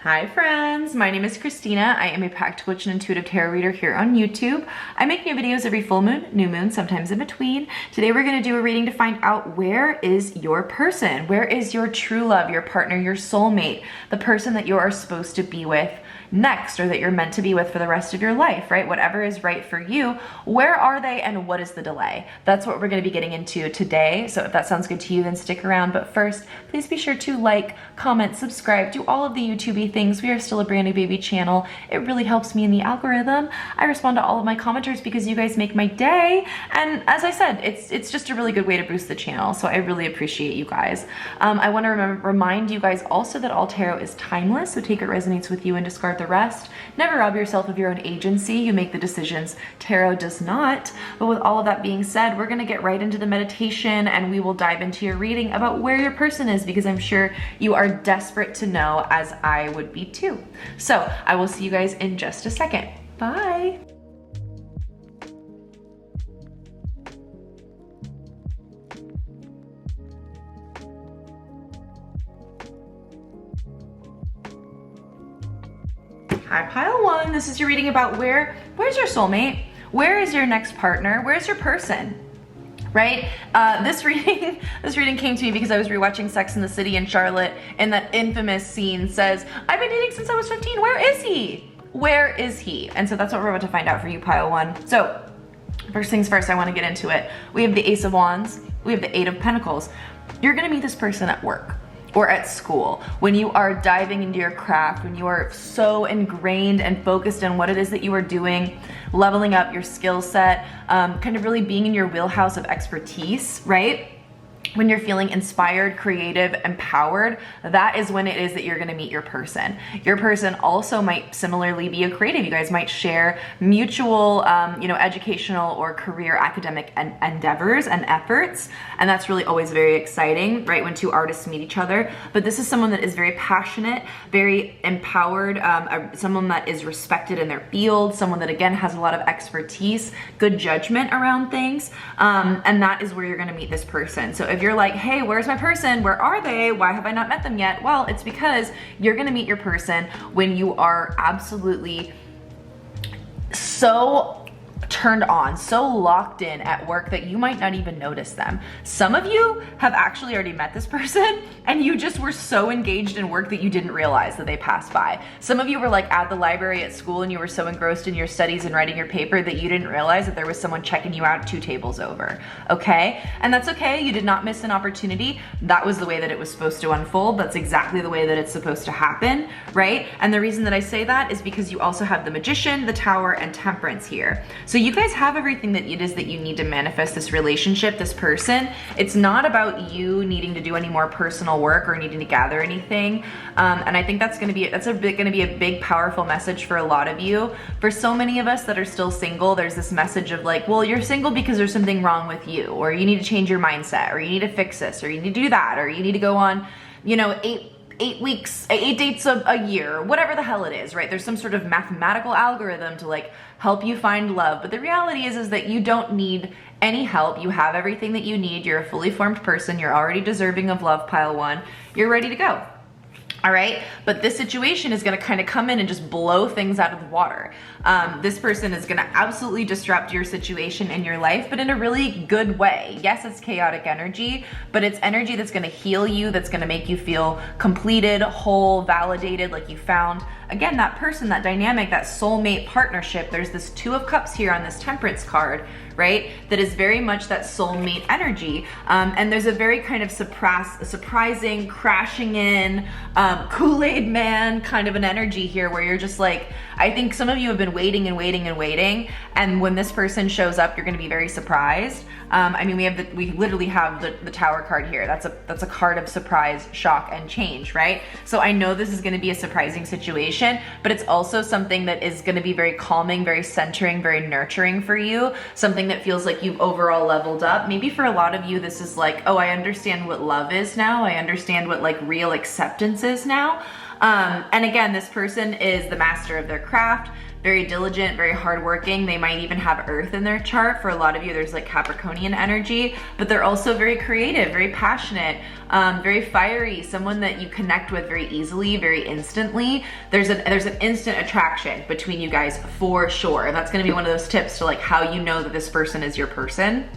Hi friends, my name is Christina. I am a practical and intuitive tarot reader here on YouTube. I make new videos every full moon, new moon, sometimes in between. Today we're going to do a reading to find out where is your person? Where is your true love, your partner, your soulmate, the person that you are supposed to be with next or that you're meant to be with for the rest of your life, right? Whatever is right for you, where are they and what is the delay? That's what we're going to be getting into today. So if that sounds good to you, then stick around. But first, please be sure to like, comment, subscribe, do all of the YouTube-y things. We are still a brand new baby channel. It really helps me in the algorithm. I respond to all of my commenters because you guys make my day. And as I said, it's just a really good way to boost the channel. So I really appreciate you guys. I want to remind you guys also that all tarot is timeless. So take what resonates with you and discard the rest. Never rob yourself of your own agency. You make the decisions. Tarot does not. But with all of that being said, we're going to get right into the meditation and we will dive into your reading about where your person is because I'm sure you are desperate to know, as I would be too. So I will see you guys in just a second. Bye. Hi, pile one. This is your reading about where's your soulmate? Where is your next partner? Where's your person? Right? This reading came to me because I was rewatching Sex and the City, and Charlotte in that infamous scene says, I've been dating since I was 15. Where is he? Where is he? And so that's what we're about to find out for you, pile one. So first things first, I want to get into it. We have the Ace of Wands. We have the Eight of Pentacles. You're going to meet this person at work or at school, when you are diving into your craft, when you are so ingrained and focused on what it is that you are doing, leveling up your skill set, kind of really being in your wheelhouse of expertise, right? When you're feeling inspired, creative, empowered, that is when it is that you're going to meet your person. Your person also might similarly be a creative. You guys might share mutual, educational or career academic endeavors and efforts. And that's really always very exciting, right? When two artists meet each other. But this is someone that is very passionate, very empowered, someone that is respected in their field, someone that again has a lot of expertise, good judgment around things. And that is where you're going to meet this person. So if you're like, hey, where's my person? Where are they? Why have I not met them yet? Well, it's because you're gonna meet your person when you are absolutely so turned on, so locked in at work that you might not even notice them. Some of you have actually already met this person and you just were so engaged in work that you didn't realize that they passed by. Some of you were like at the library at school and you were so engrossed in your studies and writing your paper that you didn't realize that there was someone checking you out 2 tables over, okay? And that's okay, you did not miss an opportunity. That was the way that it was supposed to unfold. That's exactly the way that it's supposed to happen, right? And the reason that I say that is because you also have the Magician, the Tower, and Temperance here. So you guys have everything that it is that you need to manifest this relationship, this person. It's not about you needing to do any more personal work or needing to gather anything. And I think that's gonna be a big, powerful message for a lot of you. For so many of us that are still single, there's this message of like, well, you're single because there's something wrong with you, or you need to change your mindset, or you need to fix this, or you need to do that, or you need to go on, 8 dates a year, whatever the hell it is, right? There's some sort of mathematical algorithm to like help you find love. But the reality is that you don't need any help. You have everything that you need. You're a fully formed person. You're already deserving of love, pile one. You're ready to go. All right, but this situation is gonna kind of come in and just blow things out of the water. This person is gonna absolutely disrupt your situation in your life, but in a really good way. Yes, it's chaotic energy, but it's energy that's gonna heal you, that's gonna make you feel completed, whole, validated, like you found, again, that person, that dynamic, that soulmate partnership. There's this Two of Cups here on this Temperance card, right? That is very much that soulmate energy. And there's a very kind of surprising, crashing in, Kool-Aid man kind of an energy here where you're just like, I think some of you have been waiting and waiting and waiting. And when this person shows up, you're gonna be very surprised. I mean, we literally have the Tower card here. That's a card of surprise, shock, and change, right? So I know this is gonna be a surprising situation, but it's also something that is gonna be very calming, very centering, very nurturing for you. Something that feels like you've overall leveled up. Maybe for a lot of you, this is like, oh, I understand what love is now. I understand what like real acceptance is now. And again, this person is the master of their craft. very diligent, very hardworking. They might even have earth in their chart. For a lot of you, there's like Capricornian energy, but they're also very creative, very passionate, very fiery, someone that you connect with very easily, very instantly. There's an instant attraction between you guys for sure. And that's gonna be one of those tips to like how you know that this person is your person,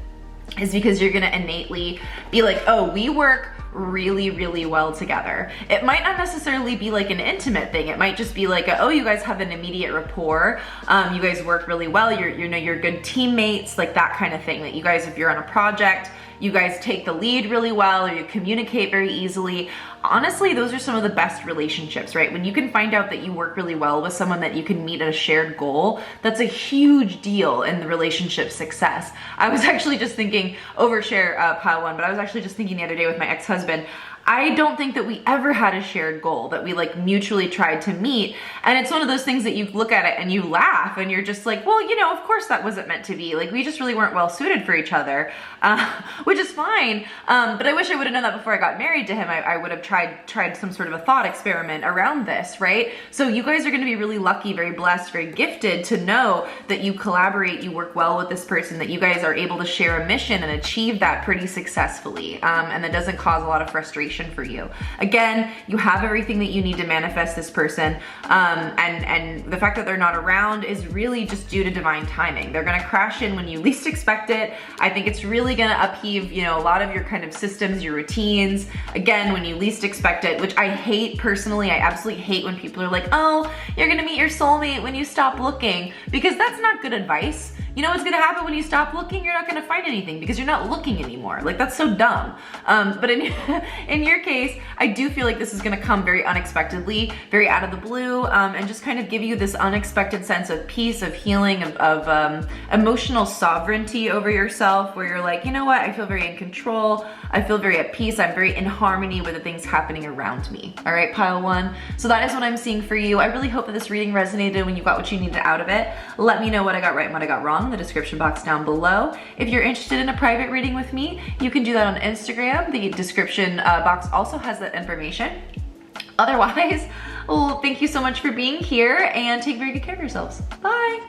is because you're gonna innately be like, oh, we work really, really well together. It might not necessarily be like an intimate thing. It might just be like, oh, you guys have an immediate rapport. You guys work really well. You're good teammates, like that kind of thing. That you guys, if you're on a project, you guys take the lead really well, or you communicate very easily. Honestly, those are some of the best relationships, right? When you can find out that you work really well with someone, that you can meet at a shared goal, that's a huge deal in the relationship success. I was actually just thinking, overshare pile one, but I was actually just thinking the other day with my ex-husband, I don't think that we ever had a shared goal that we like mutually tried to meet. And it's one of those things that you look at it and you laugh and you're just like, well, you know, of course that wasn't meant to be. Like, we just really weren't well suited for each other, which is fine. But I wish I would have known that before I got married to him. I would have tried some sort of a thought experiment around this, right? So you guys are going to be really lucky, very blessed, very gifted to know that you collaborate, you work well with this person, that you guys are able to share a mission and achieve that pretty successfully. And that doesn't cause a lot of frustration for you. Again, you have everything that you need to manifest this person, and the fact that they're not around is really just due to divine timing. They're gonna crash in when you least expect it. I think it's really gonna upheave, you know, a lot of your kind of systems, your routines, again, when you least expect it, which I hate personally. I absolutely hate when people are like, oh, you're gonna meet your soulmate when you stop looking, because that's not good advice. You know what's gonna happen when you stop looking? You're not gonna find anything because you're not looking anymore. Like, that's so dumb. But in your case, I do feel like this is gonna come very unexpectedly, very out of the blue, and just kind of give you this unexpected sense of peace, of healing, of emotional sovereignty over yourself, where you're like, you know what? I feel very in control. I feel very at peace. I'm very in harmony with the things happening around me. All right, pile one. So that is what I'm seeing for you. I really hope that this reading resonated when you got what you needed out of it. Let me know what I got right and what I got wrong in the description box down below. If you're interested in a private reading with me, you can do that on Instagram. The description box also has that information. Otherwise, well, thank you so much for being here, and take very good care of yourselves. Bye.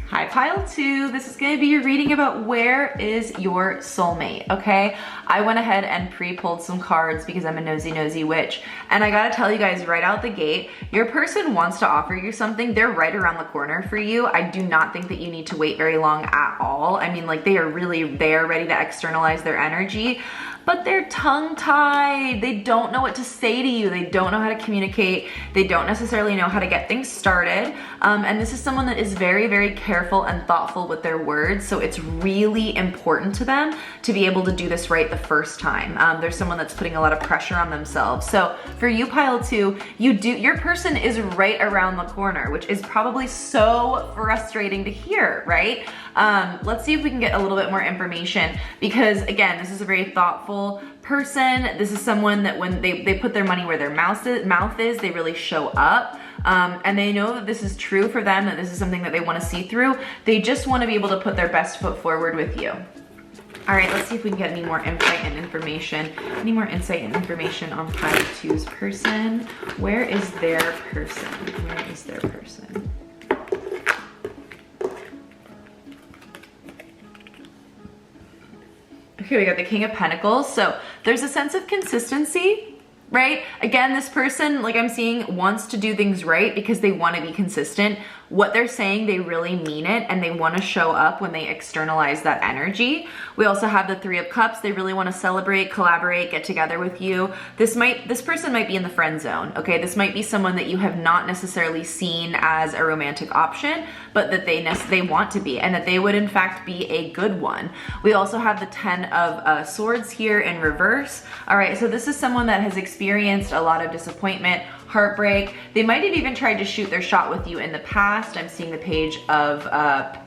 Hi, pile two. This is going to be your reading about where is your soulmate, okay? I went ahead and pre-pulled some cards because I'm a nosy witch. And I gotta tell you guys right out the gate, your person wants to offer you something. They're right around the corner for you. I do not think that you need to wait very long at all. I mean, like, they are really there, ready to externalize their energy, but they're tongue-tied. They don't know what to say to you. They don't know how to communicate. They don't necessarily know how to get things started. And this is someone that is very, very careful and thoughtful with their words. So it's really important to them to be able to do this right the first time. There's someone that's putting a lot of pressure on themselves. So for you, pile two, your person is right around the corner, which is probably so frustrating to hear, right? Let's see if we can get a little bit more information, because again, this is a very thoughtful person. This is someone that when they put their money where their mouth is, they really show up. And they know that this is true for them, that this is something that they want to see through. They just want to be able to put their best foot forward with you. All right, let's see if we can get any more insight and information. Any more insight and information on pile two's person. Where is their person? Where is their person? Okay, we got the King of Pentacles. So there's a sense of consistency, right? Again, this person, like I'm seeing, wants to do things right because they want to be consistent. What they're saying, they really mean it, and they want to show up when they externalize that energy. We also have the Three of Cups. They really want to celebrate, collaborate, get together with you. This person might be in the friend zone, okay? This might be someone that you have not necessarily seen as a romantic option, but that they want to be, and that they would in fact be a good one. We also have the Ten of Swords here in reverse. All right, so this is someone that has experienced a lot of disappointment, heartbreak. They might have even tried to shoot their shot with you in the past. I'm seeing the Page of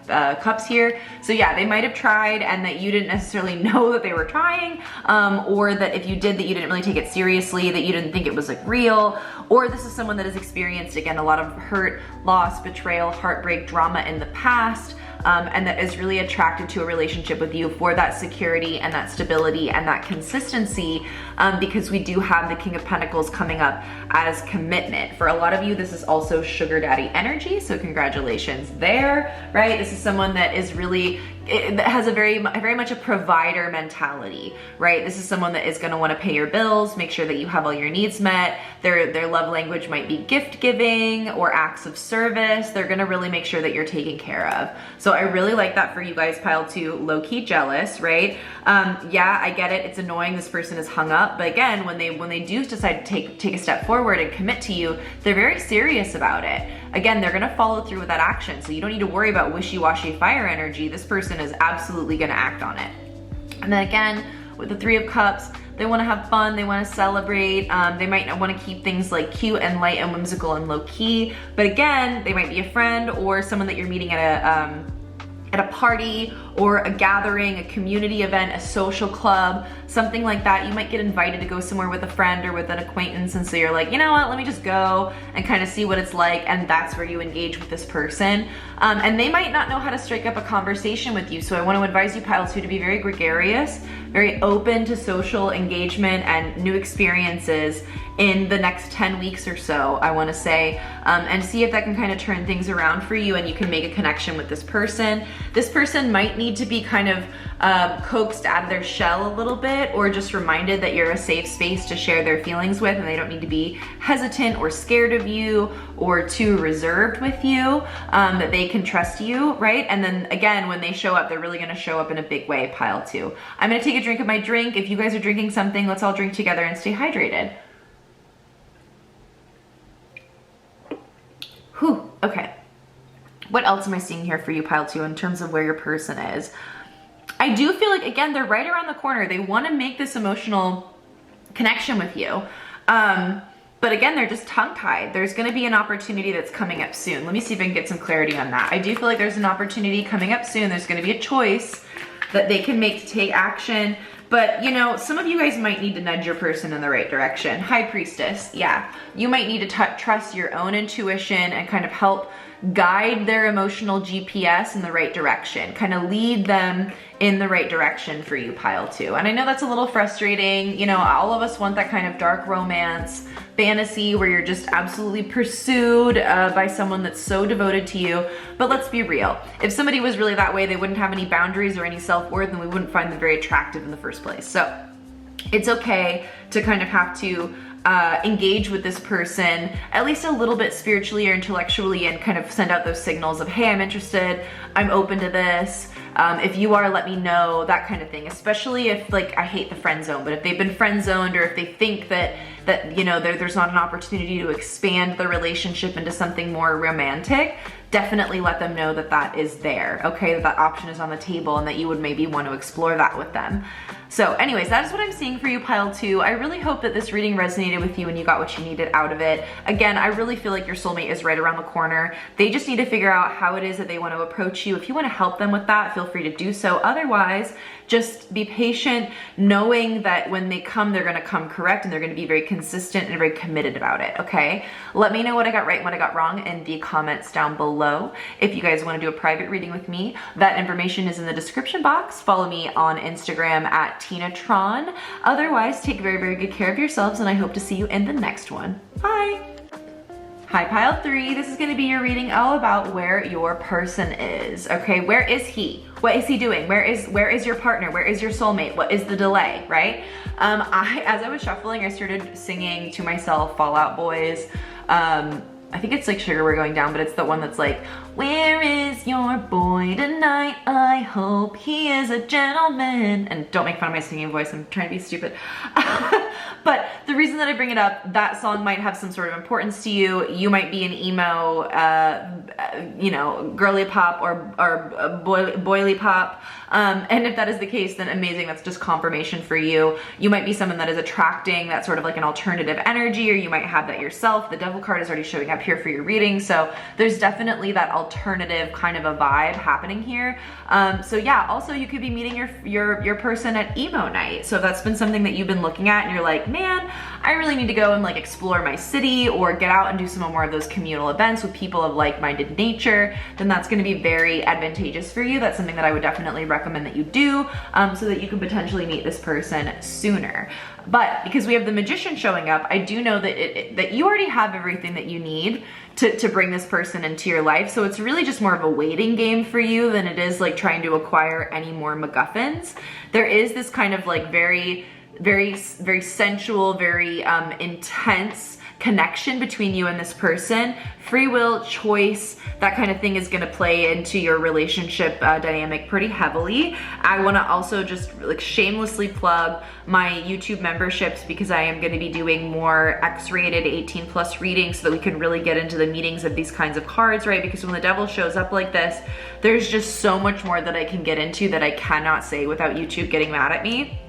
Cups here. So yeah, they might have tried, and that you didn't necessarily know that they were trying, or that if you did, that you didn't really take it seriously, that you didn't think it was like real. Or this is someone that has experienced, again, a lot of hurt, loss, betrayal, heartbreak, drama in the past. and that is really attracted to a relationship with you for that security and that stability and that consistency, because we do have the King of Pentacles coming up as commitment. For a lot of you, this is also sugar daddy energy, so congratulations there, right? This is someone that is really, that has a very much a provider mentality, right? This is someone that is going to want to pay your bills, make sure that you have all your needs met. Their love language might be gift giving or acts of service. They're going to really make sure that you're taken care of. So I really like that for you guys, pile 2, low-key jealous, right? Yeah, I get it. It's annoying. This person is hung up, but again, when they do decide to take a step forward and commit to you, they're very serious about it. Again, they're going to follow through with that action. So you don't need to worry about wishy-washy fire energy. This person is absolutely going to act on it. And then again, with the 3 of Cups, they want to have fun, they want to celebrate, they might want to keep things like cute and light and whimsical and low-key, but again, they might be a friend or someone that you're meeting at a party or a gathering, a community event, a social club, something like that. You might get invited to go somewhere with a friend or with an acquaintance, and so you're like, you know what, let me just go and kind of see what it's like, and that's where you engage with this person. And they might not know how to strike up a conversation with you, so I want to advise you, pile 2, to be very gregarious, very open to social engagement and new experiences in the next 10 weeks or so, I want to say, and see if that can kind of turn things around for you and you can make a connection with this person. This person might need to be kind of coaxed out of their shell a little bit, or just reminded that you're a safe space to share their feelings with, and they don't need to be hesitant or scared of you or too reserved with you, that they can trust you, right? And then again, when they show up, they're really going to show up in a big way, pile 2. I'm going to take a drink of my drink. If you guys are drinking something, let's all drink together and stay hydrated. Whew, okay. What else am I seeing here for you, pile 2, in terms of where your person is? I do feel like, again, they're right around the corner. They want to make this emotional connection with you. But again, they're just tongue-tied. There's going to be an opportunity that's coming up soon. Let me see if I can get some clarity on that. I do feel like there's an opportunity coming up soon. There's going to be a choice that they can make to take action. But, you know, some of you guys might need to nudge your person in the right direction. High Priestess, yeah. You might need to trust your own intuition and kind of help guide their emotional GPS in the right direction, kind of lead them in the right direction for you, pile 2. And I know that's a little frustrating. You know, all of us want that kind of dark romance fantasy where you're just absolutely pursued by someone that's so devoted to you. But let's be real. If somebody was really that way, they wouldn't have any boundaries or any self-worth, and we wouldn't find them very attractive in the first place. So it's okay to kind of have to engage with this person at least a little bit spiritually or intellectually, and kind of send out those signals of, hey, I'm interested, I'm open to this. If you are, let me know, that kind of thing. Especially if, like, I hate the friend zone, but if they've been friend zoned, or if they think that you know, there's not an opportunity to expand the relationship into something more romantic, definitely let them know that that is there, okay? That option is on the table, and that you would maybe want to explore that with them. So anyways, that is what I'm seeing for you, pile 2. I really hope that this reading resonated with you and you got what you needed out of it. Again, I really feel like your soulmate is right around the corner. They just need to figure out how it is that they want to approach you. If you want to help them with that, feel free to do so. Otherwise, just be patient, knowing that when they come, they're going to come correct, and they're going to be very consistent and very committed about it, okay? Let me know what I got right and what I got wrong in the comments down below. If you guys want to do a private reading with me, that information is in the description box. Follow me on Instagram at TinaTron. Otherwise, take very, very good care of yourselves, and I hope to see you in the next one. Bye! Hi, pile 3. This is going to be your reading all about where your person is. Okay, where is he? What is he doing? Where is your partner? Where is your soulmate? What is the delay, right? As I was shuffling, I started singing to myself Fall Out Boys. I think it's like Sugar We're Going Down, but it's the one that's like, where is your boy tonight? I hope he is a gentleman. And don't make fun of my singing voice, I'm trying to be stupid. But the reason that I bring it up, that song might have some sort of importance to you. You might be an emo, you know, girly pop or boily pop. And if that is the case, then amazing, that's just confirmation for you. You might be someone that is attracting that sort of like an alternative energy, or you might have that yourself. The Devil card is already showing up here for your reading, so there's definitely that alternative kind of a vibe happening here. So yeah, also you could be meeting your person at emo night. So if that's been something that you've been looking at and you're like, man, I I really need to go and like explore my city or get out and do some more of those communal events with people of like-minded nature, then that's going to be very advantageous for you. That's something that I would definitely recommend that you do, so that you can potentially meet this person sooner. But because we have the Magician showing up, I do know that that you already have everything that you need to bring this person into your life. So it's really just more of a waiting game for you than it is like trying to acquire any more MacGuffins. There is this kind of like very sensual, very intense connection between you and this person. Free will, choice, that kind of thing is going to play into your relationship dynamic pretty heavily. I want to also just like shamelessly plug my YouTube memberships, because I am going to be doing more X-rated 18+ readings so that we can really get into the meanings of these kinds of cards, right? Because when the devil shows up like this, there's just so much more that I can get into that I cannot say without YouTube getting mad at me.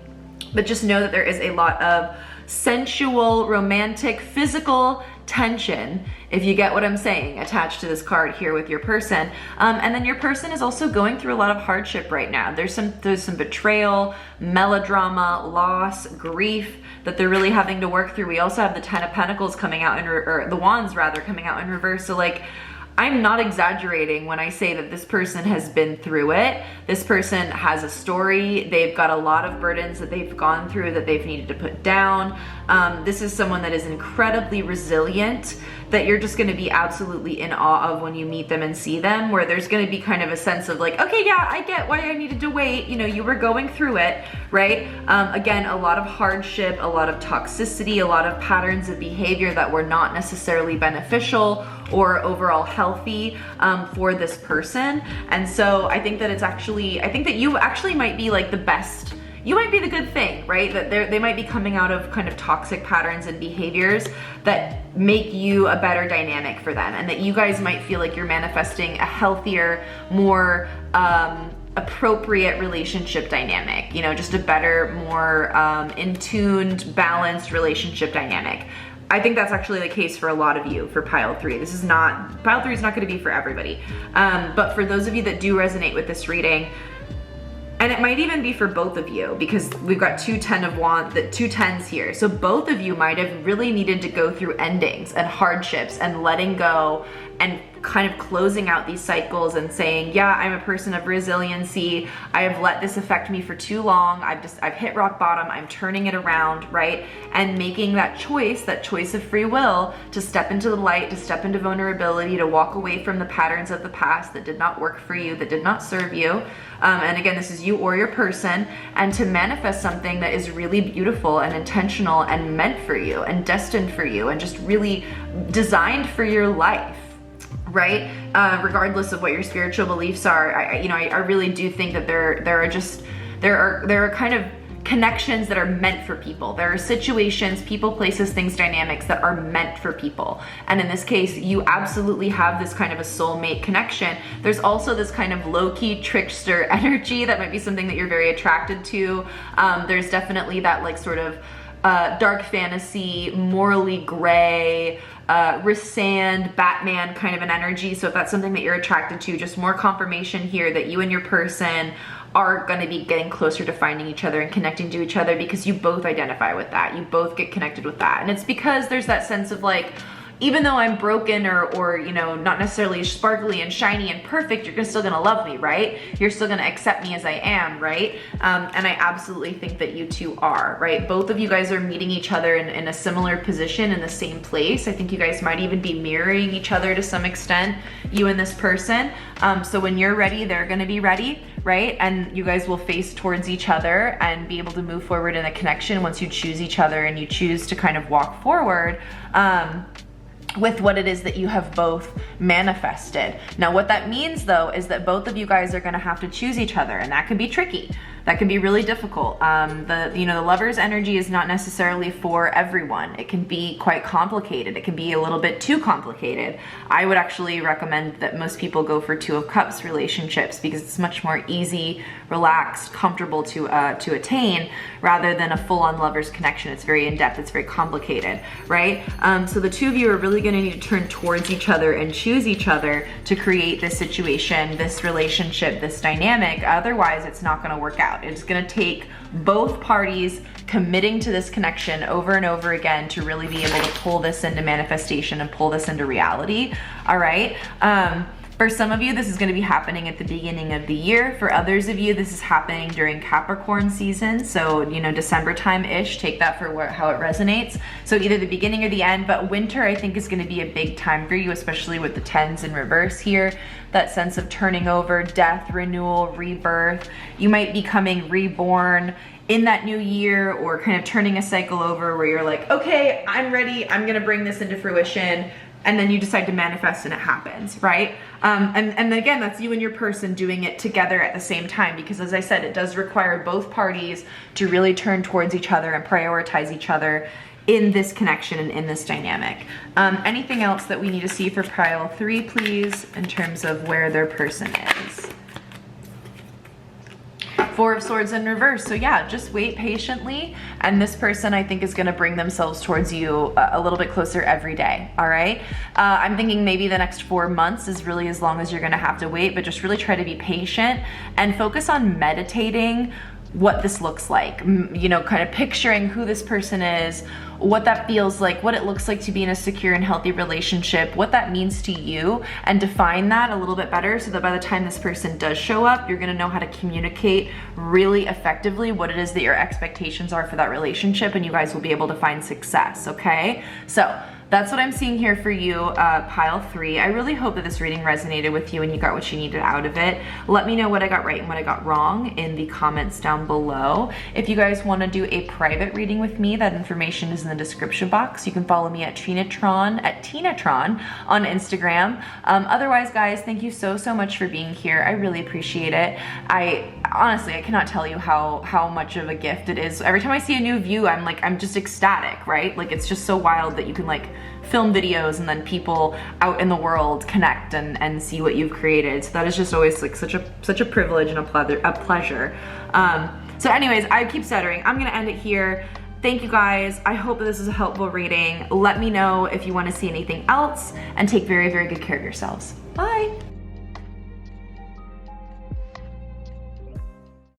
But just know that there is a lot of sensual, romantic, physical tension, if you get what I'm saying, attached to this card here with your person. And then your person is also going through a lot of hardship right now. There's some betrayal, melodrama, loss, grief that they're really having to work through. We also have the Ten of Pentacles coming out or the Wands rather coming out in reverse. So like, I'm not exaggerating when I say that this person has been through it. This person has a story. They've got a lot of burdens that they've gone through that they've needed to put down. This is someone that is incredibly resilient, that you're just gonna be absolutely in awe of when you meet them and see them, where there's gonna be kind of a sense of like, okay, yeah, I get why I needed to wait. You know, you were going through it, right? Again, a lot of hardship, a lot of toxicity, a lot of patterns of behavior that were not necessarily beneficial or overall healthy for this person. And so I think that I think that you actually might be like the best, you might be the good thing, right? That they might be coming out of kind of toxic patterns and behaviors that make you a better dynamic for them, and that you guys might feel like you're manifesting a healthier, more appropriate relationship dynamic, you know, just a better, more in-tuned, balanced relationship dynamic. I think that's actually the case for a lot of you for pile 3. Pile 3 is not going to be for everybody. But for those of you that do resonate with this reading, and it might even be for both of you, because we've got two 10s here. So both of you might have really needed to go through endings and hardships and letting go and kind of closing out these cycles and saying, yeah, I'm a person of resiliency. I have let this affect me for too long. I've hit rock bottom. I'm turning it around, right? And making that choice of free will to step into the light, to step into vulnerability, to walk away from the patterns of the past that did not work for you, that did not serve you. And again, this is you or your person, and to manifest something that is really beautiful and intentional and meant for you and destined for you and just really designed for your life. Right? Regardless of what your spiritual beliefs are, I really do think that there are kind of connections that are meant for people. There are situations, people, places, things, dynamics that are meant for people. And in this case, you absolutely have this kind of a soulmate connection. There's also this kind of low-key trickster energy that might be something that you're very attracted to. There's definitely that like sort of dark fantasy, morally gray, Rissand, Batman kind of an energy. So if that's something that you're attracted to, just more confirmation here that you and your person are going to be getting closer to finding each other and connecting to each other, because you both identify with that. You both get connected with that. And it's because there's that sense of like, even though I'm broken or you know, not necessarily sparkly and shiny and perfect, you're still gonna love me, right? You're still gonna accept me as I am, right? And I absolutely think that you two are, right? Both of you guys are meeting each other in a similar position, in the same place. I think you guys might even be mirroring each other to some extent, you and this person. So when you're ready, they're gonna be ready, right? And you guys will face towards each other and be able to move forward in a connection once you choose each other and you choose to kind of walk forward with what it is that you have both manifested. Now, what that means though is that both of you guys are gonna have to choose each other, and that can be tricky. That can be really difficult. The lover's energy is not necessarily for everyone. It can be quite complicated. It can be a little bit too complicated. I would actually recommend that most people go for Two of Cups relationships, because it's much more easy, relaxed, comfortable to attain, rather than a full-on lover's connection. It's very in-depth, it's very complicated, right? So the two of you are really gonna need to turn towards each other and choose each other to create this situation, this relationship, this dynamic. Otherwise, it's not gonna work out. out. It's gonna take both parties committing to this connection over and over again to really be able to pull this into manifestation and pull this into reality, all right? For some of you, this is gonna be happening at the beginning of the year. For others of you, this is happening during Capricorn season. So, you know, December time-ish, take that for how it resonates. So either the beginning or the end, but winter I think is gonna be a big time for you, especially with the 10s in reverse here. That sense of turning over, death, renewal, rebirth. You might be coming reborn in that new year, or kind of turning a cycle over where you're like, okay, I'm ready, I'm gonna bring this into fruition. And then you decide to manifest and it happens, right? And again, that's you and your person doing it together at the same time, because as I said, it does require both parties to really turn towards each other and prioritize each other in this connection and in this dynamic. Anything else that we need to see for pile 3, please, in terms of where their person is? 4 of Swords in reverse. So yeah, just wait patiently. And this person I think is gonna bring themselves towards you a little bit closer every day, all right? I'm thinking maybe the next 4 months is really as long as you're gonna have to wait, but just really try to be patient and focus on meditating what this looks like, you know, kind of picturing who this person is, what that feels like, what it looks like to be in a secure and healthy relationship, what that means to you, and define that a little bit better so that by the time this person does show up, you're gonna know how to communicate really effectively what it is that your expectations are for that relationship, and you guys will be able to find success, okay? So that's what I'm seeing here for you, pile 3. I really hope that this reading resonated with you and you got what you needed out of it. Let me know what I got right and what I got wrong in the comments down below. If you guys want to do a private reading with me, that information is in the description box. You can follow me at Tinatron on Instagram. Otherwise, guys, thank you so much for being here. I really appreciate it. Honestly, I cannot tell you how much of a gift it is. Every time I see a new view, I'm just ecstatic, right? Like, it's just so wild that you can like film videos and then people out in the world connect and see what you've created. So that is just always like such a privilege and a pleasure. So anyways, I keep stuttering. I'm gonna end it here. Thank you guys. I hope that this is a helpful reading. Let me know if you want to see anything else, and take very good care of yourselves. Bye.